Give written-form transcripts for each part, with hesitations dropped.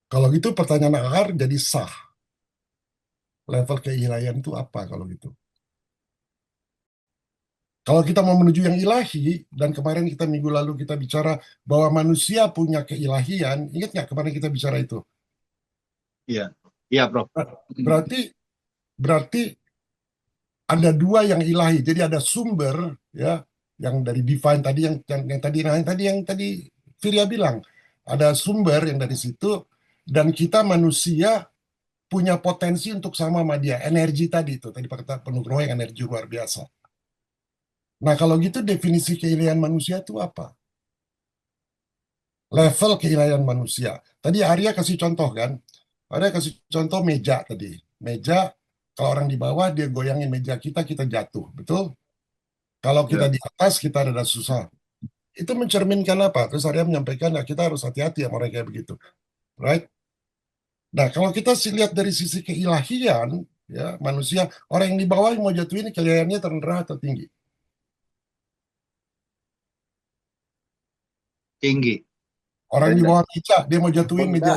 Kalau gitu pertanyaan akar jadi sah. Level keilahian itu apa kalau gitu? Kalau kita mau menuju yang ilahi, dan kemarin kita minggu lalu kita bicara bahwa manusia punya keilahian, ingat nggak kemarin kita bicara itu? Iya, iya, Prof. Berarti berarti ada dua yang ilahi. Jadi ada sumber ya yang dari divine tadi yang tadi Virya bilang. Ada sumber yang dari situ dan kita manusia punya potensi untuk sama dia. Energi tadi itu. Tadi Pak kata penuh yang energi luar biasa. Nah, kalau gitu definisi keilahian manusia itu apa? Level keilahian manusia. Tadi Arya kasih contoh kan? Arya kasih contoh meja tadi. Meja, kalau orang di bawah dia goyangin meja kita, kita jatuh. Betul? Kalau kita Ya. di atas, kita ada susah. Itu mencerminkan apa? Terus Arya menyampaikan, ya kita harus hati-hati sama orang kayak begitu. Right? Nah, kalau kita lihat dari sisi keilahian, ya manusia, orang yang di bawah yang mau jatuhin, keilahiannya terendah atau tinggi? Tinggi. Orang di Rendah. bawah meja, dia mau jatuhin meja.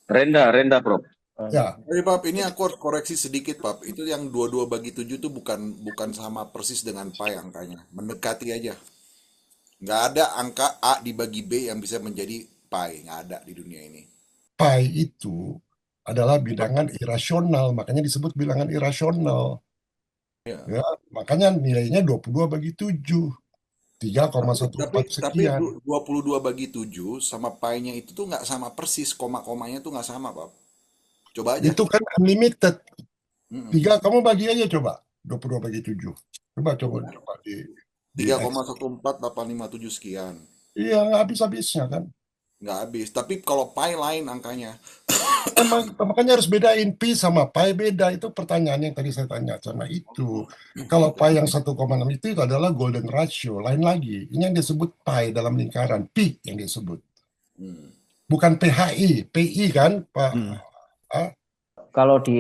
Rendah, rendah, Prof. Ya, Tapi Pap, ini aku harus koreksi sedikit Pap. Itu yang 22 bagi 7 itu bukan bukan sama persis dengan pi angkanya. Mendekati aja. Nggak ada angka A dibagi B yang bisa menjadi pi. Nggak ada di dunia ini. pi itu adalah bilangan irasional, makanya disebut bilangan irasional. Ya. Ya, makanya nilainya 22 bagi 7, Tapi, tapi, 3,14 tapi sekian. 22 bagi 7 sama pi-nya itu tuh nggak sama persis. Koma-komanya tuh nggak sama Pap. Coba aja. Itu kan unlimited. Mm-mm. 3 kamu bagi aja coba. 22 bagi 7. Coba di Tiga X. koma satu empat delapan lima tujuh sekian. Iya, nggak habis-habisnya kan. Nggak habis. Tapi kalau pi lain angkanya. Makanya harus bedain pi sama pi beda. Itu pertanyaan yang tadi saya tanya sama itu. Kalau pi yang 1,6 itu adalah golden ratio. Lain lagi. Ini yang disebut pi dalam lingkaran. Pi yang disebut. Hmm. Bukan PHI. PI kan, Pak? Hmm. Ah, Kalau di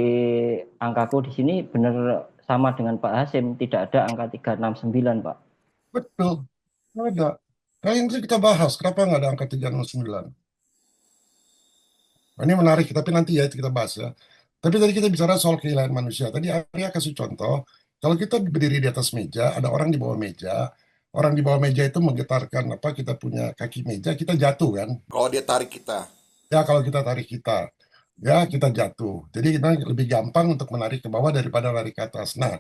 angkaku di sini benar sama dengan Pak Hasim, tidak ada angka 369, Pak. betul. Nggak ada. Nah, yang itu kita bahas. Kenapa nggak ada angka 369? Nah, ini menarik, tapi nanti ya itu kita bahas ya. Tapi tadi kita bicara soal kehilangan manusia. Tadi Arya kasih contoh, kalau kita berdiri di atas meja, ada orang di bawah meja, orang di bawah meja itu menggetarkan apa kita punya kaki meja, kita jatuh kan? Kalau dia tarik kita. Ya kalau kita tarik ya kita jatuh. Jadi kita lebih gampang untuk menarik ke bawah daripada lari ke atas. Nah,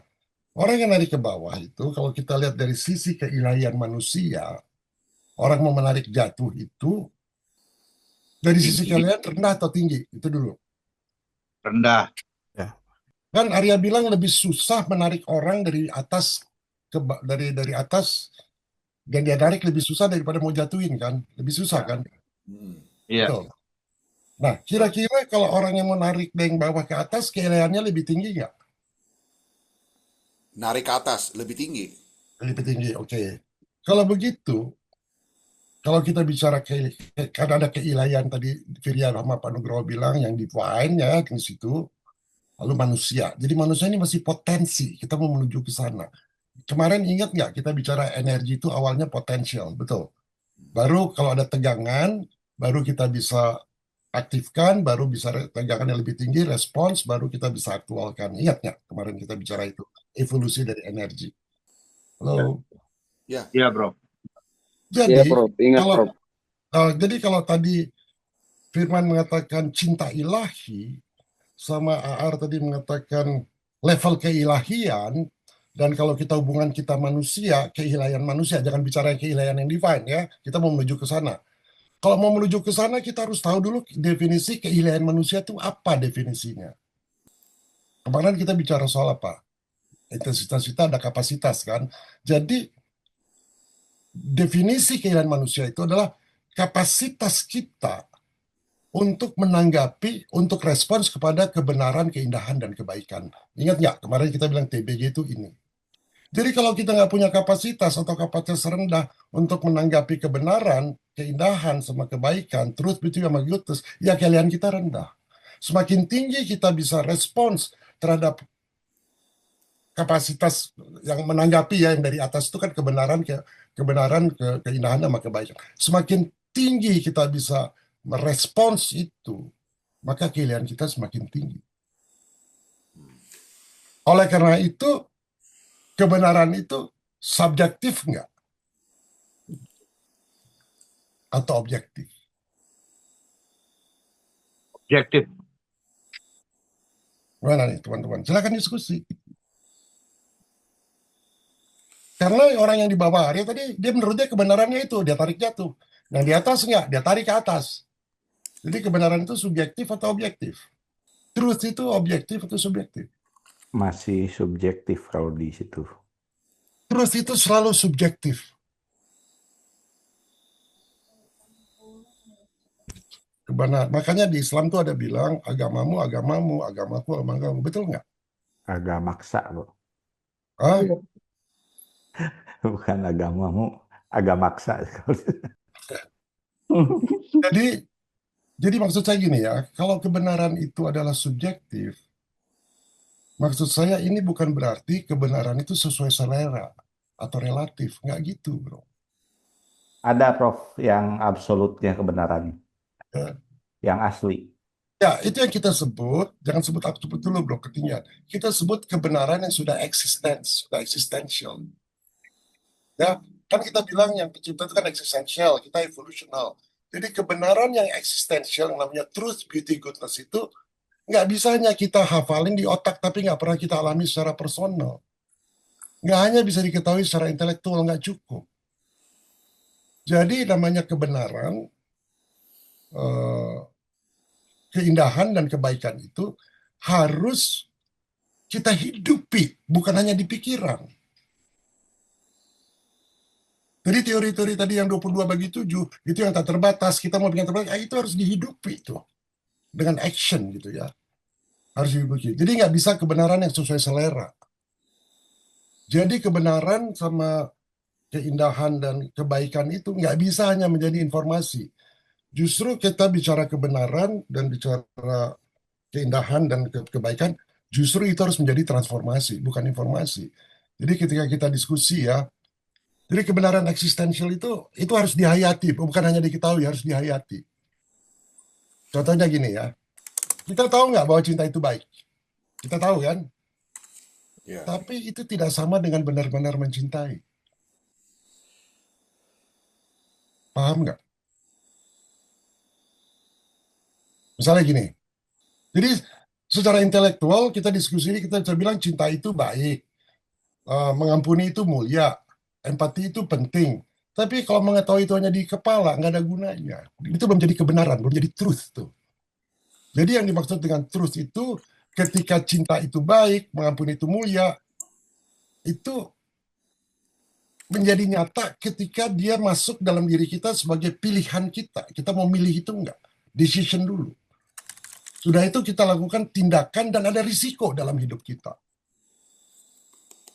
orang yang narik ke bawah itu, kalau kita lihat dari sisi keilahian manusia, orang mau menarik jatuh itu, dari sisi Tinggi. keilahian rendah atau tinggi? Itu dulu. Rendah. Kan Arya bilang lebih susah menarik orang dari atas dari atas dan dia narik lebih susah daripada mau jatuhin kan, lebih susah Ya. kan, Hmm. Iya. betul. Nah, kira-kira kalau orang yang mau narik dari bawah ke atas, keilahiannya lebih tinggi nggak? Narik ke atas lebih tinggi. Lebih tinggi, oke. Kalau begitu, kalau kita bicara karena ada keilahian tadi Firya sama Pak Nugroho bilang yang divine ya di situ, lalu manusia. Jadi manusia ini masih potensi, kita mau menuju ke sana. Kemarin ingat nggak kita bicara energi itu awalnya potensial, betul. Baru kalau ada tegangan, baru kita bisa aktifkan, baru bisa tegangan yang lebih tinggi, respons, baru kita bisa aktualkan. Ingat nggak kemarin kita bicara itu, evolusi dari energi. Halo. Ya. Iya, Prof. Jadi Iya, Prof. Ingat, kalau Prof. jadi kalau tadi Firman mengatakan cinta ilahi, sama Aar tadi mengatakan level keilahian, dan kalau kita hubungan kita manusia, keilahian manusia, jangan bicara yang keilahian yang divine ya, kita mau menuju ke sana. Kalau mau menuju ke sana, kita harus tahu dulu definisi keilahian manusia itu apa definisinya. Kemarin kita bicara soal apa? Intensitas kita ada kapasitas kan. Jadi definisi keilahian manusia itu adalah kapasitas kita untuk menanggapi, untuk respons kepada kebenaran, keindahan, dan kebaikan. Ingat nggak, kemarin kita bilang TBG itu ini. Jadi kalau kita nggak punya kapasitas atau kapasitas rendah untuk menanggapi kebenaran, keindahan, sama kebaikan, truth, beauty, sama goodness, ya kalian kita rendah. Semakin tinggi kita bisa respons terhadap kapasitas yang menanggapi ya yang dari atas itu kan kebenaran, keindahan, sama kebaikan. Semakin tinggi kita bisa merespons itu, maka keiliaan kita semakin tinggi. Oleh karena itu, kebenaran itu subjektif nggak? Atau objektif? Objektif. Gimana nih teman-teman? Silakan diskusi. Karena orang yang di bawah Arya tadi, dia menurutnya kebenarannya itu, dia tarik jatuh. Yang di atas enggak, dia tarik ke atas. Jadi kebenaran itu subjektif atau objektif? Truth itu objektif atau subjektif? Masih subjektif kalau di situ. Truth itu selalu subjektif. Kebenaran. Makanya di Islam tuh ada bilang, agamamu, agamamu, agamaku, agamamu. Betul nggak? Agak maksa kok. Hah? Bukan agamamu, agak maksa. Jadi maksud saya gini ya, kalau kebenaran itu adalah subjektif, maksud saya ini bukan berarti kebenaran itu sesuai selera atau relatif, nggak gitu, bro. Ada, Prof, yang absolutnya kebenarannya, Ya. yang asli. Ya, itu yang kita sebut, jangan sebut absolut dulu, bro, ketinggian. Kita sebut kebenaran yang sudah eksistensial. Ya, kan kita bilang yang pencipta itu kan eksistensial, kita evolusional. Jadi kebenaran yang eksistensial, yang namanya truth, beauty, goodness itu nggak bisa hanya kita hafalin di otak, tapi nggak pernah kita alami secara personal. Nggak hanya bisa diketahui secara intelektual, nggak cukup. Jadi namanya kebenaran, keindahan dan kebaikan itu harus kita hidupi, bukan hanya di pikiran. Jadi teori-teori tadi yang 22 bagi 7, itu yang tak terbatas, kita mau dengan terbatas, itu harus dihidupi itu. Dengan action gitu ya. Harus dihidupi. Jadi nggak bisa kebenaran yang sesuai selera. Jadi kebenaran sama keindahan dan kebaikan itu nggak bisa hanya menjadi informasi. Justru kita bicara kebenaran dan bicara keindahan dan kebaikan, justru itu harus menjadi transformasi, bukan informasi. Jadi ketika kita diskusi ya, jadi kebenaran eksistensial itu harus dihayati, bukan hanya diketahui, harus dihayati. Contohnya gini ya, kita tahu nggak bahwa cinta itu baik? Kita tahu kan? Ya. Tapi itu tidak sama dengan benar-benar mencintai. Paham nggak? Misalnya gini, jadi secara intelektual kita diskusi ini, kita bisa bilang cinta itu baik, mengampuni itu mulia, empati itu penting. Tapi kalau mengetahui itu hanya di kepala, nggak ada gunanya. Itu belum jadi kebenaran, belum jadi truth tuh. Jadi yang dimaksud dengan truth itu, ketika cinta itu baik, mengampuni itu mulia, itu menjadi nyata ketika dia masuk dalam diri kita sebagai pilihan kita. Kita mau milih itu enggak? Decision dulu. Sudah itu kita lakukan tindakan dan ada risiko dalam hidup kita.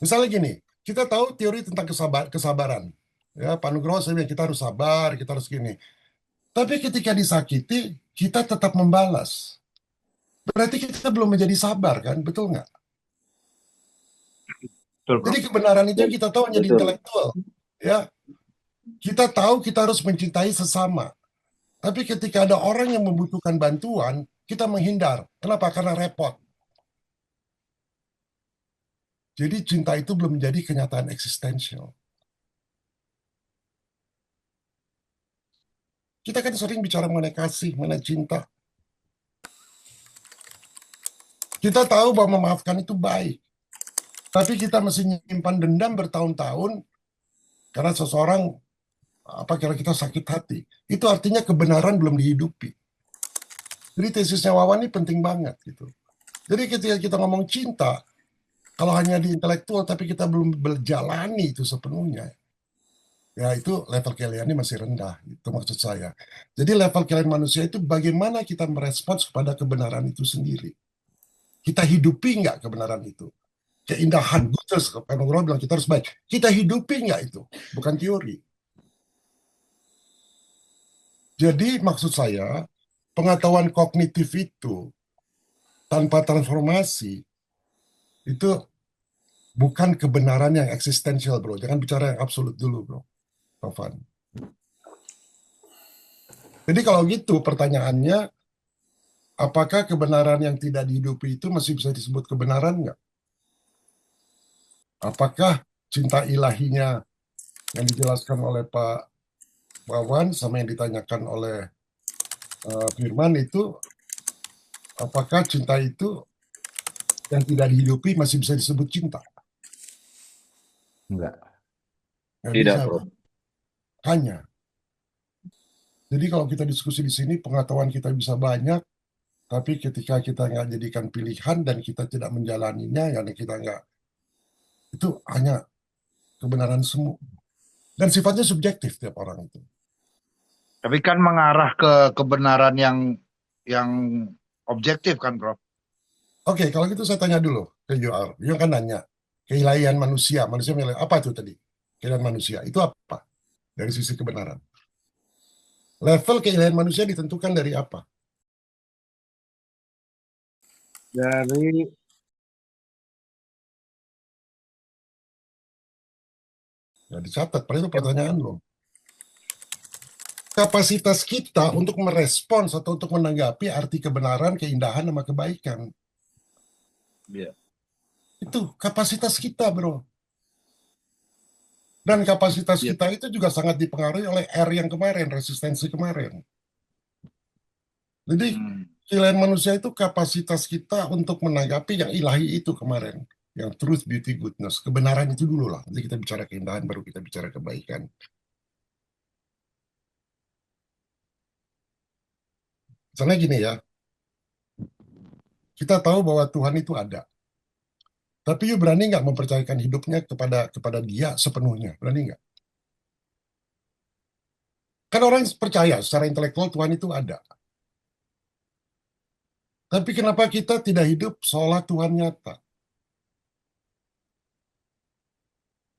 Misalnya gini, kita tahu teori tentang kesabaran. Ya, Pak Nugroho saya bilang kita harus sabar, kita harus gini. Tapi ketika disakiti, kita tetap membalas. Berarti kita belum menjadi sabar kan, betul nggak? Betul, Bro. Jadi kebenaran itu yang kita tahu hanya di Betul. intelektual. Ya, kita tahu kita harus mencintai sesama. Tapi ketika ada orang yang membutuhkan bantuan, kita menghindar. Kenapa? Karena repot. Jadi cinta itu belum menjadi kenyataan eksistensial. Kita kan sering bicara mengenai kasih, mengenai cinta. Kita tahu bahwa memaafkan itu baik. Tapi kita masih menyimpan dendam bertahun-tahun karena seseorang kira kita sakit hati. Itu artinya kebenaran belum dihidupi. Jadi tesisnya Wawan ini penting banget gitu. Jadi ketika kita ngomong cinta, kalau hanya di intelektual tapi kita belum berjalani itu sepenuhnya, ya itu level keiliannya masih rendah. Itu maksud saya. Jadi level keilian manusia itu bagaimana kita merespons kepada kebenaran itu sendiri. Kita hidupi nggak kebenaran itu? Keindahan, goodness, Pak Nugroho bilang kita harus baik. Kita hidupi nggak itu? Bukan teori. Jadi maksud saya, pengetahuan kognitif itu tanpa transformasi itu bukan kebenaran yang eksistensial, bro. Jangan bicara yang absolut dulu, bro. Taufan. Jadi kalau gitu pertanyaannya, apakah kebenaran yang tidak dihidupi itu masih bisa disebut kebenaran nggak? Apakah cinta ilahinya yang dijelaskan oleh Pak Wawan sama yang ditanyakan oleh Firman itu, apakah cinta itu yang tidak dihidupi masih bisa disebut cinta? Enggak. Nggak Tidak, bisa, Prof. hanya. Jadi kalau kita diskusi di sini, pengetahuan kita bisa banyak, tapi ketika kita nggak jadikan pilihan dan kita tidak menjalaninya, ya kita nggak, itu hanya kebenaran semu. Dan sifatnya subjektif tiap orang itu. Tapi kan mengarah ke kebenaran yang objektif kan, Prof? Oke, kalau gitu saya tanya dulu ke UR. Dia kan nanya, keilahian manusia. Manusia menilai, apa itu tadi? Keilahian manusia. Itu apa? Dari sisi kebenaran. Level keilahian manusia ditentukan dari apa? Dari Ya dicatat, padahal itu pertanyaan lo. Kapasitas kita untuk merespons atau untuk menanggapi arti kebenaran, keindahan, sama kebaikan. Iya. Itu kapasitas kita, bro. Dan kapasitas Iya. kita itu juga sangat dipengaruhi oleh R yang kemarin, resistensi kemarin. Jadi, keilahian manusia itu kapasitas kita untuk menanggapi yang ilahi itu kemarin. Yang truth, beauty, goodness. Kebenaran itu dulu lah. Nanti kita bicara keindahan, baru kita bicara kebaikan. Misalnya gini ya, kita tahu bahwa Tuhan itu ada. Tapi you berani nggak mempercayakan hidupnya kepada dia sepenuhnya? Berani nggak? Kan orang percaya secara intelektual Tuhan itu ada. Tapi kenapa kita tidak hidup seolah Tuhan nyata?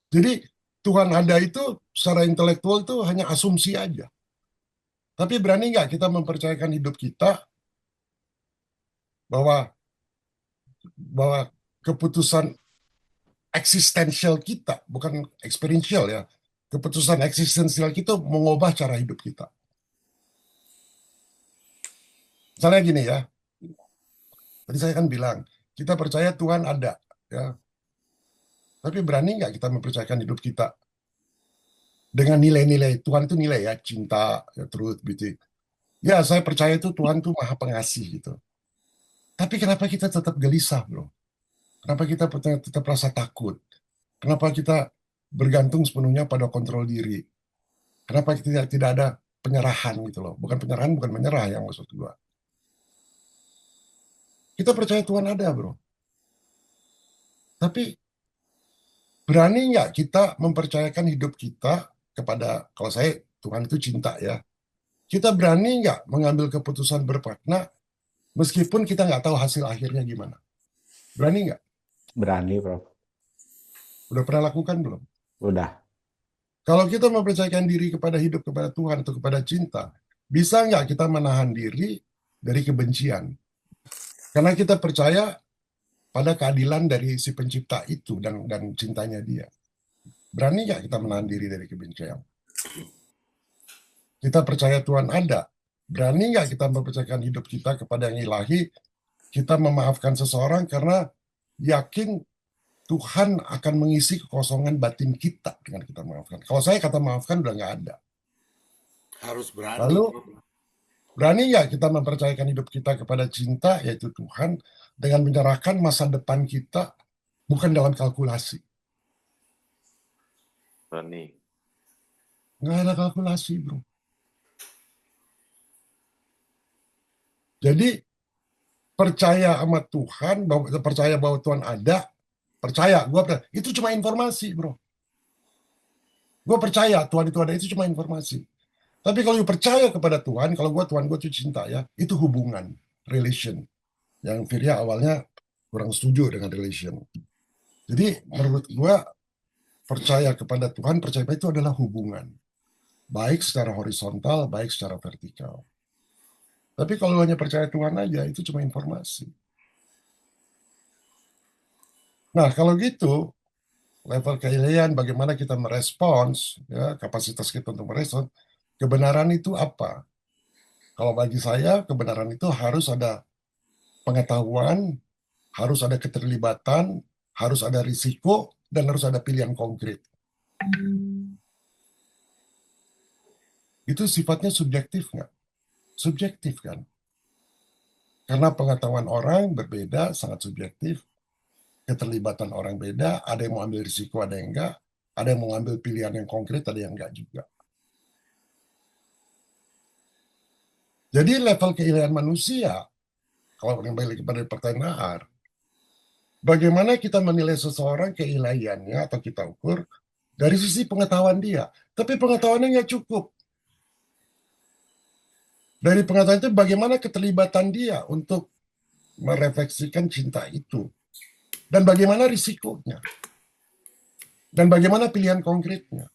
Jadi Tuhan ada itu secara intelektual itu hanya asumsi aja. Tapi berani nggak kita mempercayakan hidup kita bahwa keputusan eksistensial kita, bukan experiential ya, keputusan eksistensial kita mengubah cara hidup kita. Misalnya gini ya, tadi saya kan bilang, kita percaya Tuhan ada, ya. Tapi berani nggak kita mempercayakan hidup kita dengan nilai-nilai, Tuhan itu nilai ya, cinta, ya, truth, beauty. Ya, saya percaya itu Tuhan tuh maha pengasih gitu. Tapi kenapa kita tetap gelisah, bro? Kenapa kita tetap rasa takut? Kenapa kita bergantung sepenuhnya pada kontrol diri? Kenapa kita tidak ada penyerahan gitu loh? Bukan penyerahan, bukan menyerah yang maksud gua. Kita percaya Tuhan ada, bro. Tapi berani nggak kita mempercayakan hidup kita kepada, kalau saya, Tuhan itu cinta ya. Kita berani nggak mengambil keputusan bermakna meskipun kita nggak tahu hasil akhirnya gimana? Berani nggak? Berani, Prof. Udah pernah lakukan belum? Udah. Kalau kita mempercayakan diri kepada hidup kepada Tuhan atau kepada cinta, bisa nggak kita menahan diri dari kebencian? Karena kita percaya pada keadilan dari si pencipta itu dan cintanya dia. Berani nggak kita menahan diri dari kebencian? Kita percaya Tuhan ada. Berani nggak kita mempercayakan hidup kita kepada yang ilahi? Kita memaafkan seseorang karena yakin Tuhan akan mengisi kekosongan batin kita dengan kita maafkan. Kalau saya kata maafkan udah nggak ada. Harus berani. Lalu berani nggak kita mempercayakan hidup kita kepada cinta, yaitu Tuhan, dengan menyerahkan masa depan kita bukan dalam kalkulasi. Berani. Nggak ada kalkulasi, bro. Jadi percaya sama Tuhan, percaya bahwa Tuhan ada, percaya, itu cuma informasi, bro. Gue percaya Tuhan itu ada, itu cuma informasi. Tapi kalau percaya kepada Tuhan, kalau Tuhan gue itu cinta ya, itu hubungan, relation. Yang Firya awalnya kurang setuju dengan relation. Jadi menurut gue, percaya kepada Tuhan, percaya itu adalah hubungan. Baik secara horizontal, baik secara vertikal. Tapi kalau hanya percaya Tuhan aja, itu cuma informasi. Nah, kalau gitu, level keilahian, bagaimana kita merespons, ya, kapasitas kita untuk merespons, kebenaran itu apa? Kalau bagi saya, kebenaran itu harus ada pengetahuan, harus ada keterlibatan, harus ada risiko, dan harus ada pilihan konkret. Itu sifatnya subjektif nggak? Subjektif kan? Karena pengetahuan orang berbeda, sangat subjektif. Keterlibatan orang beda, ada yang mau ambil risiko, ada yang enggak. Ada yang mau ambil pilihan yang konkret, ada yang enggak juga. Jadi level keilahian manusia, kalau kembali kepada pertanyaan, bagaimana kita menilai seseorang keilahiannya atau kita ukur dari sisi pengetahuan dia. Tapi pengetahuannya nggak cukup. Dari pengetahuan itu bagaimana keterlibatan dia untuk merefleksikan cinta itu. Dan bagaimana risikonya. Dan bagaimana pilihan konkretnya.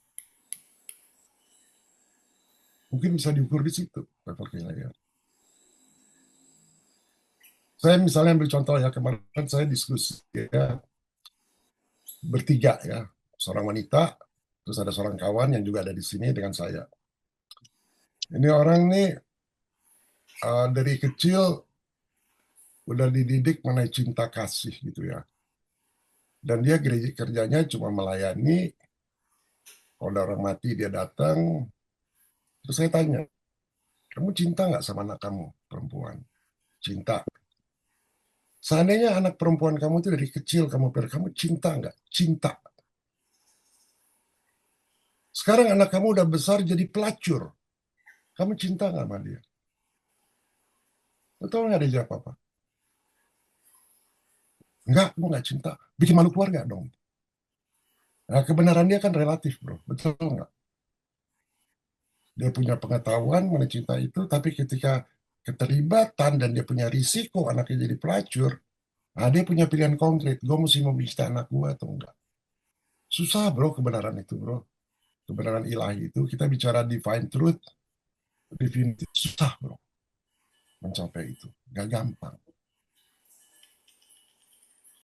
Mungkin bisa diukur di situ level keilahian. Saya misalnya ambil contoh ya, kemarin saya diskusi ya, bertiga ya, seorang wanita, terus ada seorang kawan yang juga ada di sini dengan saya. Ini orang nih dari kecil udah dididik mengenai cinta kasih gitu ya. Dan dia kerjanya cuma melayani, kalau ada orang mati dia datang, terus saya tanya, kamu cinta nggak sama anak kamu perempuan? Cinta. Seandainya anak perempuan kamu itu dari kecil kamu cinta nggak? Cinta. Sekarang anak kamu udah besar jadi pelacur. Kamu cinta nggak sama dia? Tahu nggak dia jawab apa? Enggak, gue nggak cinta. Bikin malu keluarga dong. Nah, kebenaran dia kan relatif, bro. Betul nggak? Dia punya pengetahuan mengenai cinta itu, tapi ketika keterlibatan dan dia punya risiko anaknya jadi pelacur, nah dia punya pilihan konkret. Gue mesti membista anak gue atau enggak? Susah, bro, kebenaran itu, bro. Kebenaran ilahi itu, kita bicara divine truth, definitif, susah, bro. Mencapai itu. Gak gampang.